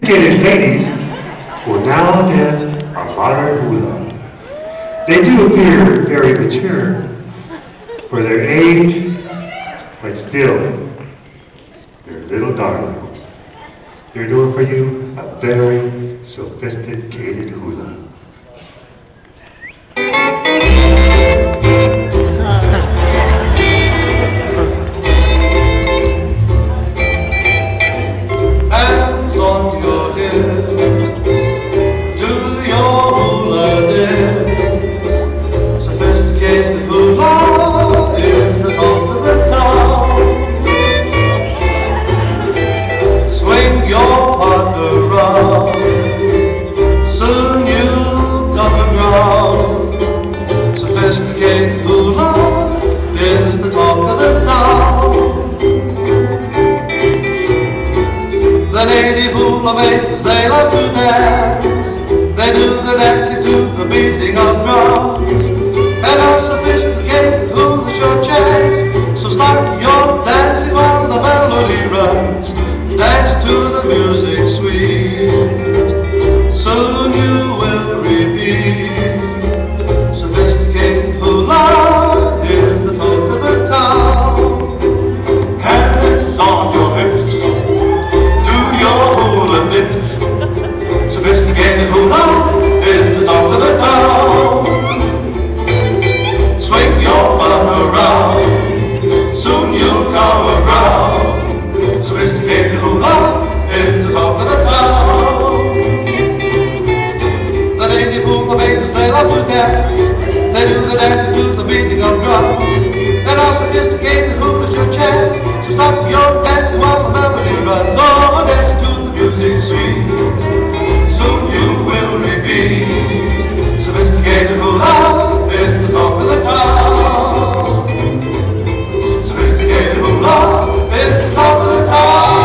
Sophisticated ladies will now dance a modern hula. They do appear very mature for their age, but still, they're little darlings. They're doing for you a very sophisticated hula. The native hula makes they love to dance. They do the dancing to the beating of drums. And a sophisticated hula sure chance. So start your dancing while the melody runs. Dance to the music sweet. Soon you will repeat. Sophisticated hula is the talk of the town. Hands on your hips. Sophisticated hula is the talk of the town. Swing your butt around, soon you'll come around. Sophisticated hula is the talk of the town. The native hula makers, they love to dance. They do the dance to the beating of drums. And our sophisticated hula's your chance. So stop your dancing while the melody runs. Oh, dance to the music sweet. Soon you will repeat. Sophisticated hula is the talk of the town. Sophisticated hula is the talk of the town.